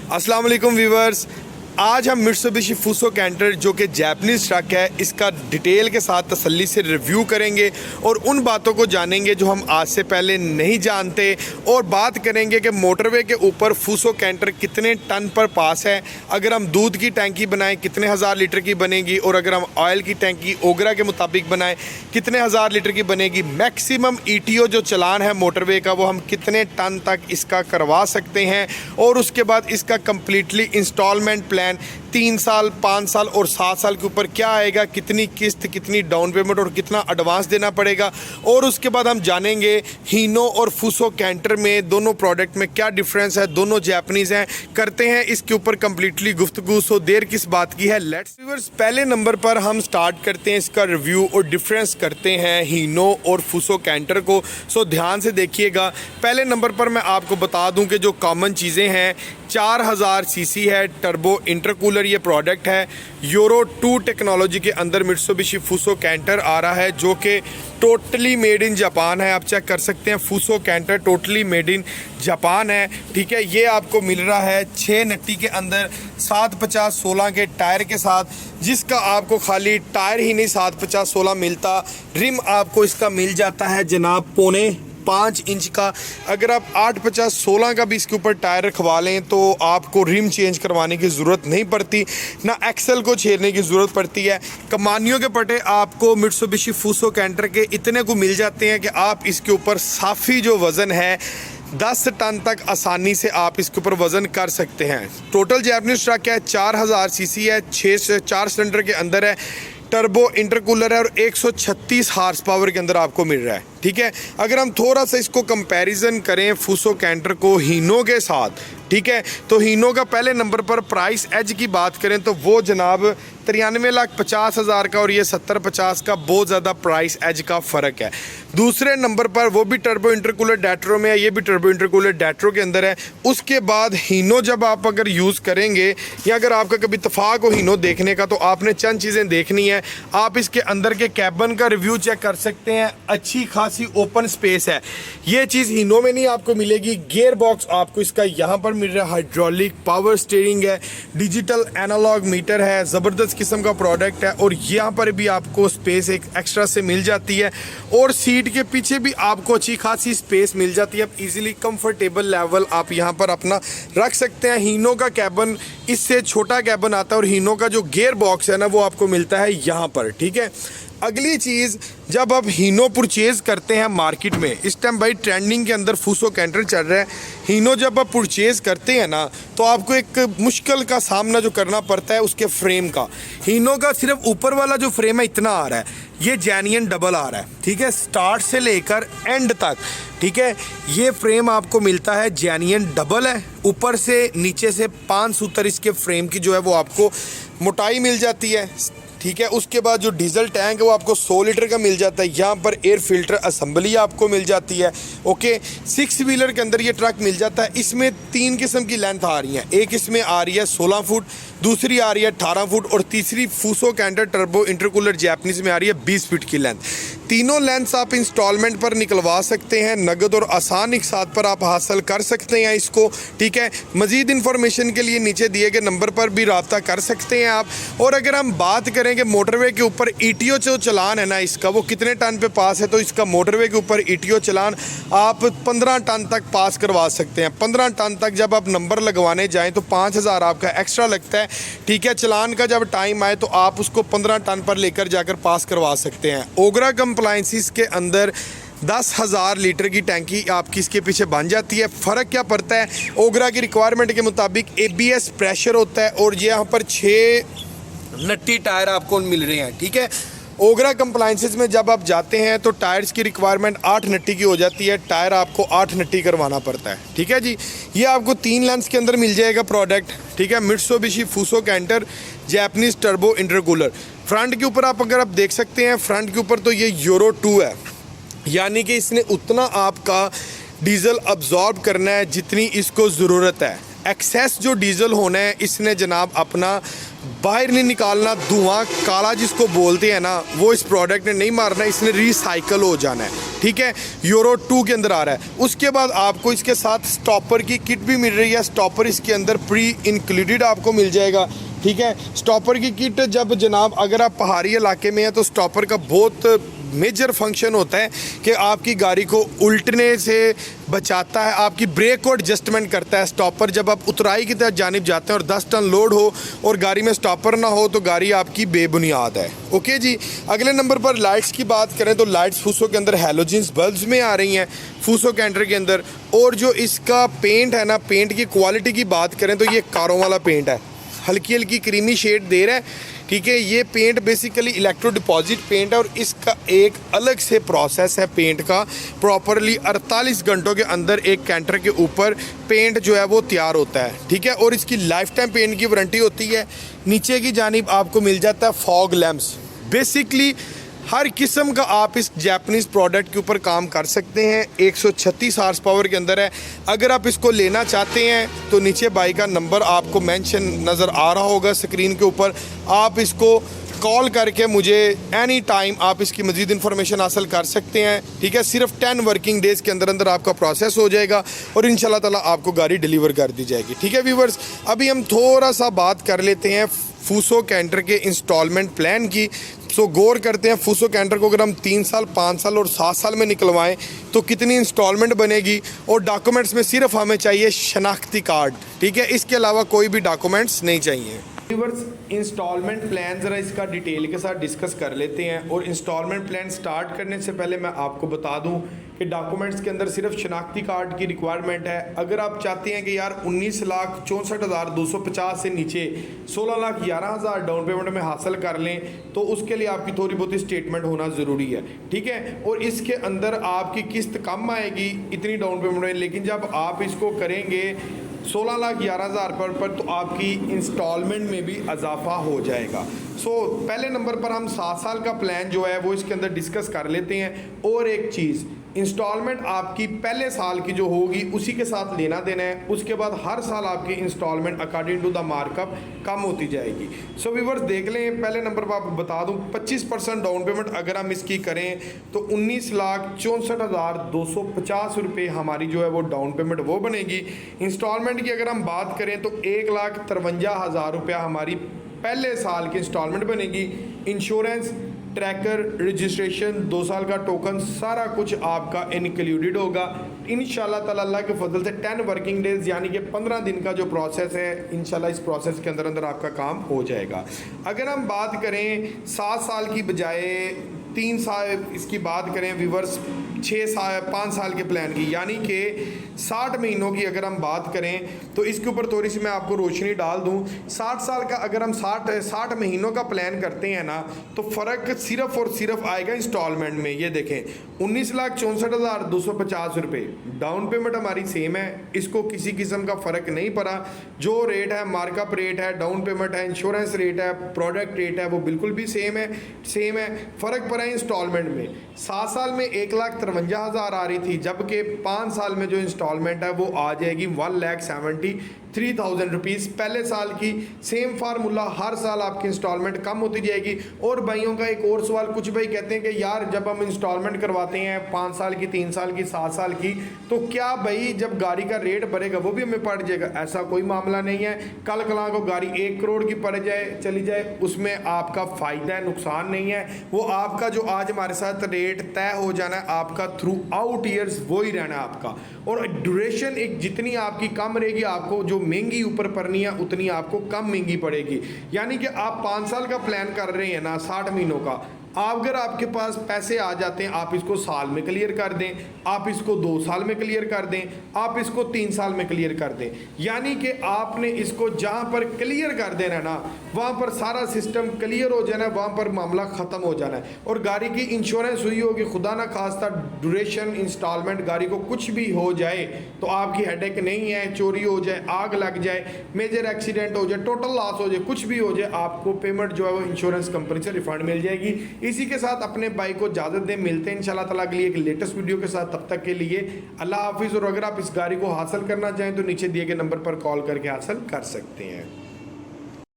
अस्सलाम वालेकुम व्यूवर्स। आज हम मित्सुबिशी फूसो कैंटर जो कि जैपनीज़ ट्रक है, इसका डिटेल के साथ तसल्ली से रिव्यू करेंगे और उन बातों को जानेंगे जो हम आज से पहले नहीं जानते, और बात करेंगे कि मोटरवे के ऊपर फूसो कैंटर कितने टन पर पास है। अगर हम दूध की टैंकी बनाएं कितने हज़ार लीटर की बनेगी, और अगर हम ऑयल की टैंकी ओगरा के मुताबिक बनाएं कितने हज़ार लीटर की बनेगी। मैक्सिमम ETO जो चलान है मोटरवे का वो हम कितने टन तक इसका करवा सकते हैं, और उसके बाद इसका कम्प्लीटली इंस्टॉलमेंट प्लान 3 साल 5 साल और 7 साल के ऊपर क्या आएगा, कितनी किस्त, कितनी डाउन पेमेंट और कितना एडवांस देना पड़ेगा। और उसके बाद हम जानेंगे हीनो और फूसो कैंटर में दोनों प्रोडक्ट में क्या डिफरेंस है, दोनों जापानीज़ हैं। करते हैं इसके ऊपर कम्प्लीटली गुफ्तगू। सो देर किस बात की है, लेट्स व्यूअर्स पहले नंबर पर हम स्टार्ट करते हैं इसका रिव्यू और डिफरेंस करते हैं हीनो और फूसो कैंटर को। सो ध्यान से देखिएगा। पहले नंबर पर मैं आपको बता दूं कि जो कॉमन चीज़ें हैं, 4000 सीसी है, टर्बो इंटरकूलर ये प्रोडक्ट है। यूरो 2 टेक्नोलॉजी के अंदर मित्सुबिशी फूसो कैंटर आ रहा है जो कि टोटली मेड इन जापान है। आप चेक कर सकते हैं, Fuso Canter totally made in Japan है। ठीक है, ये आपको मिल रहा है 6 नट्टी के अंदर 750-16 के टायर के साथ, जिसका आपको खाली टायर ही नहीं 750-16 मिलता, रिम आपको इसका मिल जाता है जनाब 5.5 इंच का। अगर आप 850-16 का भी इसके ऊपर टायर रखवा लें तो आपको रिम चेंज करवाने की ज़रूरत नहीं पड़ती, ना एक्सल को छेड़ने की ज़रूरत पड़ती है। कमानियों के पट्टे आपको मित्सुबिशी फूसो कैंटर के इतने को मिल जाते हैं कि आप इसके ऊपर साफ़ी जो वज़न है 10 टन तक आसानी से आप इसके ऊपर वज़न कर सकते हैं। टोटल जैपनीज़ ट्रक है, 4000 सीसी है, 4 सिलेंडर के अंदर है, टर्बो इंटरकूलर है और 136 हार्स पावर के अंदर आपको मिल रहा है। ठीक है, अगर हम थोड़ा सा इसको कंपैरिजन करें फूसो कैंटर को हीनो के साथ, ठीक है, तो हीनो का पहले नंबर पर प्राइस एज की बात करें तो वो जनाब 93,50,000 का, और ये 70-50 का बहुत ज़्यादा प्राइस एज का फ़र्क है। दूसरे नंबर पर वो भी टर्बो इंटरकूलर डैट्रो में है, ये भी टर्बो इंटरकूलर डैट्रो के अंदर है। उसके बाद हीनो जब आप अगर यूज़ करेंगे या अगर आपका कभी इत्तेफाक हो हीनो देखने का, तो आपने चंद चीज़ें देखनी है। आप इसके अंदर के कैबिन का रिव्यू चेक कर सकते हैं, अच्छी खासी ओपन स्पेस है। ये चीज़ हीनो में नहीं आपको मिलेगी। गियर बॉक्स आपको इसका यहाँ पर मिल रहा है, हाइड्रोलिक पावर स्टीयरिंग है, डिजिटल एनालॉग मीटर है, ज़बरदस्त किस्म का प्रोडक्ट है। और यहाँ पर भी आपको स्पेस एक एक्स्ट्रा से मिल जाती है, और सीट के पीछे भी आपको अच्छी खासी स्पेस मिल जाती है। आप इजीली कंफर्टेबल लेवल आप यहाँ पर अपना रख सकते हैं। हीनो का कैबिन इससे छोटा कैबिन आता है, और हीनो का जो गियर बॉक्स है ना वो आपको मिलता है यहाँ पर। ठीक है, अगली चीज़, जब आप हीनो परचेज़ करते हैं मार्केट में, इस टाइम भाई ट्रेंडिंग के अंदर फूसो कैंटर चल रहा है। हीनो जब आप परचेज़ करते हैं ना तो आपको एक मुश्किल का सामना जो करना पड़ता है उसके फ्रेम का। हीनो का सिर्फ ऊपर वाला जो फ्रेम है इतना आ रहा है, ये जेन्युइन डबल आ रहा है। ठीक है, स्टार्ट से लेकर एंड तक। ठीक है, ये फ्रेम आपको मिलता है जेन्युइन डबल है। ऊपर से नीचे से 5 सूत्र इसके फ्रेम की जो है वो आपको मोटाई मिल जाती है। ठीक है, उसके बाद जो डीजल टैंक है वो आपको 100 लीटर का मिल जाता है। यहाँ पर एयर फिल्टर असम्बली आपको मिल जाती है। ओके, 6 व्हीलर के अंदर ये ट्रक मिल जाता है। इसमें 3 किस्म की लेंथ आ रही है। एक इसमें आ रही है 16 फुट, दूसरी आ रही है 18 फुट, और तीसरी फूसो कैंटर टर्बो इंटरकूलर जैपनीज़ में आ रही है 20 फीट की लेंथ। तीनों लेंथ्स आप इंस्टॉलमेंट पर निकलवा सकते हैं, नगद और आसान एक साथ पर आप हासिल कर सकते हैं इसको। ठीक है, मज़ीद इन्फॉर्मेशन के लिए नीचे दिए गए नंबर पर भी रब्ता कर सकते हैं आप। और अगर हम बात करें कि मोटरवे के ऊपर ETO जो चलान है ना इसका, वो कितने टन पे पास है, तो इसका मोटरवे के ऊपर ETO चलान आप 15 टन तक पास करवा सकते हैं। 15 टन तक जब आप नंबर लगवाने जाएँ तो 5000 आपका एक्स्ट्रा लगता है। ठीक है, चलान का जब टाइम आए तो आप उसको 15 टन पर लेकर जाकर पास करवा सकते हैं। ओगरा कंप्लायंसेस के अंदर 10,000 लीटर की टैंकी आपकी इसके पीछे बन जाती है। फ़र्क क्या पड़ता है, ओगरा की रिक्वायरमेंट के मुताबिक ABS प्रेशर होता है, और यहाँ पर 6 नट्टी टायर आपको मिल रहे हैं। ठीक है, ओगरा कंप्लायंसेस में जब आप जाते हैं तो टायर्स की रिक्वायरमेंट 8 नट्टी की हो जाती है, टायर आपको 8 नट्टी करवाना पड़ता है। ठीक है जी, ये आपको 3 लेंस के अंदर मिल जाएगा प्रोडक्ट। ठीक है, Mitsubishi Fuso Canter Japanese turbo intercooler. Front के ऊपर आप अगर आप देख सकते हैं, फ्रंट के ऊपर तो ये यूरो 2 है, यानी कि इसने उतना आपका डीजल अब्जॉर्ब करना है जितनी इसको ज़रूरत है। एक्सेस जो डीजल होना है इसने जनाब अपना बाहर नहीं निकालना, धुआं काला जिसको बोलते हैं ना, वो इस प्रोडक्ट ने नहीं मारना, इसने रिसाइकल हो जाना है। ठीक है, यूरो 2 के अंदर आ रहा है। उसके बाद आपको इसके साथ स्टॉपर की किट भी मिल रही है। स्टॉपर इसके अंदर प्री इंक्लूडेड आपको मिल जाएगा। ठीक है, स्टॉपर की किट जब जनाब अगर आप पहाड़ी इलाके में हैं तो स्टॉपर का बहुत मेजर फंक्शन होता है कि आपकी गाड़ी को उल्टने से बचाता है, आपकी ब्रेक को एडजस्टमेंट करता है स्टॉपर। जब आप उतराई की तरफ जानिब जाते हैं और 10 टन लोड हो और गाड़ी में स्टॉपर ना हो तो गाड़ी आपकी बेबुनियाद है। ओके जी, अगले नंबर पर लाइट्स की बात करें तो लाइट्स फूसो के अंदर हैलोजेंस बल्ब्स में आ रही हैं फूसो कैंटर के अंदर। और जो इसका पेंट है ना, पेंट की क्वालिटी की बात करें तो ये कारों वाला पेंट है, हल्की हल्की क्रीमी शेड दे रहा है। ठीक है, ये paint basically electro deposit paint है और इसका एक अलग से प्रोसेस है पेंट का। प्रॉपरली 48 घंटों के अंदर एक कैंटर के ऊपर पेंट जो है वो तैयार होता है। ठीक है, और इसकी लाइफ टाइम पेंट की वारंटी होती है। नीचे की जानिब आपको मिल जाता है फॉग लैंप्स। बेसिकली हर किस्म का आप इस जापानीज़ प्रोडक्ट के ऊपर काम कर सकते हैं। 136 हार्स पावर के अंदर है। अगर आप इसको लेना चाहते हैं तो नीचे बाइक का नंबर आपको मेंशन नज़र आ रहा होगा स्क्रीन के ऊपर। आप इसको कॉल करके मुझे एनी टाइम आप इसकी मज़ीद इन्फॉर्मेशन हासिल कर सकते हैं। ठीक है, सिर्फ 10 वर्किंग डेज़ के अंदर अंदर आपका प्रोसेस हो जाएगा और इंशाल्लाह ताला आपको गाड़ी डिलीवर कर दी जाएगी। ठीक है व्यूवर्स, अभी हम थोड़ा सा बात कर लेते हैं फूसो कैंटर के इंस्टॉलमेंट प्लान की। सो गौर करते हैं फूसो कैंटर को अगर हम 3 साल, 5 साल और 7 साल में निकलवाएं तो कितनी इंस्टॉलमेंट बनेगी। और डॉक्यूमेंट्स में सिर्फ हमें चाहिए शनाख्ती कार्ड। ठीक है, इसके अलावा कोई भी डॉक्यूमेंट्स नहीं चाहिए। व्यूअर्स, इंस्टॉलमेंट प्लान ज़रा इसका डिटेल के साथ डिस्कस कर लेते हैं। और इंस्टॉलमेंट प्लान स्टार्ट करने से पहले मैं आपको बता दूं कि डॉक्यूमेंट्स के अंदर सिर्फ शनाख्ती कार्ड की रिक्वायरमेंट है। अगर आप चाहते हैं कि यार 19,64,250 से नीचे 16,11,000 डाउन पेमेंट में हासिल कर लें तो उसके लिए आपकी थोड़ी बहुत स्टेटमेंट होना ज़रूरी है। ठीक है, और इसके अंदर आपकी किस्त कम आएगी इतनी डाउन पेमेंट में, लेकिन जब आप इसको करेंगे 16,11,000 पर तो आपकी इंस्टॉलमेंट में भी इजाफा हो जाएगा। सो पहले नंबर पर हम 7 साल का प्लान जो है वो इसके अंदर डिस्कस कर लेते हैं। और एक चीज़, इंस्टॉलमेंट आपकी पहले साल की जो होगी उसी के साथ लेना देना है। उसके बाद हर साल आपकी installment according to the markup कम होती जाएगी। सो व्यूअर्स देख लें, पहले नंबर पर आपको बता दूं 25% डाउन पेमेंट अगर हम इसकी करें तो 19,64,250 रुपये हमारी जो है वो डाउन पेमेंट वो बनेगी। इंस्टॉलमेंट की अगर हम बात करें तो 1,53,000 रुपया हमारी पहले साल की इंस्टॉलमेंट बनेगी। इंश्योरेंस, ट्रैकर, रजिस्ट्रेशन, 2 साल का टोकन, सारा कुछ आपका इनक्लूडेड होगा। इंशाल्लाह ताला अल्लाह के फजल से 10 वर्किंग डेज यानी कि 15 दिन का जो प्रोसेस है, इंशाल्लाह इस प्रोसेस के अंदर अंदर आपका काम हो जाएगा। अगर हम बात करें 7 साल की बजाय 3 साल इसकी बात करें व्यूवर्स 5 साल के प्लान की, यानी कि 60 महीनों की अगर हम बात करें तो इसके ऊपर थोड़ी सी मैं आपको रोशनी डाल दूं। 60 साल का अगर हम 60 महीनों का प्लान करते हैं ना तो फ़र्क सिर्फ और सिर्फ आएगा इंस्टॉलमेंट में। ये देखें 19,64,250 रुपये डाउन पेमेंट हमारी सेम है, इसको किसी किस्म का फ़र्क नहीं पड़ा। जो रेट है, मार्कअप रेट है, डाउन पेमेंट है, इंश्योरेंस रेट है, प्रोडक्ट रेट है, वो बिल्कुल भी सेम है। फ़र्क पड़ा है इंस्टॉलमेंट में। 7 साल में 1,53,000 आ रही थी, जबकि 5 साल में जो इंस्टॉलमेंट है वो आ जाएगी 1,73,000 रुपीज़ पहले साल की। सेम फार्मूला, हर साल आपकी इंस्टॉलमेंट कम होती जाएगी। और भाइयों का एक और सवाल, कुछ भाई कहते हैं कि यार जब हम इंस्टॉलमेंट करवाते हैं 5 साल की, 3 साल की, 7 साल की, तो क्या भाई जब गाड़ी का रेट बढ़ेगा वो भी हमें पड़ जाएगा? ऐसा कोई मामला नहीं है। कल कला को गाड़ी 1 करोड़ की पड़ जाए, चली जाए, उसमें आपका फ़ायदा है, नुकसान नहीं है। वो आपका जो आज हमारे साथ रेट तय हो जाना है आपका थ्रू आउट ईयर्स वो ही रहना है आपका। और ड्यूरेशन एक जितनी आपकी कम रहेगी, आपको जो महंगी ऊपर पड़नी है उतनी आपको कम महंगी पड़ेगी। यानी कि आप 5 साल का प्लान कर रहे हैं ना, 60 महीनों का, अगर आपके पास पैसे आ जाते हैं आप इसको साल में क्लियर कर दें, आप इसको 2 साल में क्लियर कर दें, आप इसको 3 साल में क्लियर कर दें। यानी कि आपने इसको जहां पर क्लियर कर देना ना, वहां पर सारा सिस्टम क्लियर हो जाना है, वहां पर मामला ख़त्म हो जाना है। और गाड़ी की इंश्योरेंस हुई होगी, खुदा ना खास्ता ड्यूरेशन इंस्टॉलमेंट, गाड़ी को कुछ भी हो जाए तो आपकी हेडेक नहीं है। चोरी हो जाए, आग लग जाए, मेजर एक्सीडेंट हो जाए, टोटल लॉस हो जाए, कुछ भी हो जाए, आपको पेमेंट जो है वो इंश्योरेंस कंपनी से रिफंड मिल जाएगी। इसी के साथ अपने भाई को इजाज़त दें, मिलते हैं इंशाल्लाह ताला के लिए एक लेटेस्ट वीडियो के साथ। तब तक के लिए अल्लाह हाफिज़। और अगर आप इस गाड़ी को हासिल करना चाहें तो नीचे दिए गए नंबर पर कॉल करके हासिल कर सकते हैं।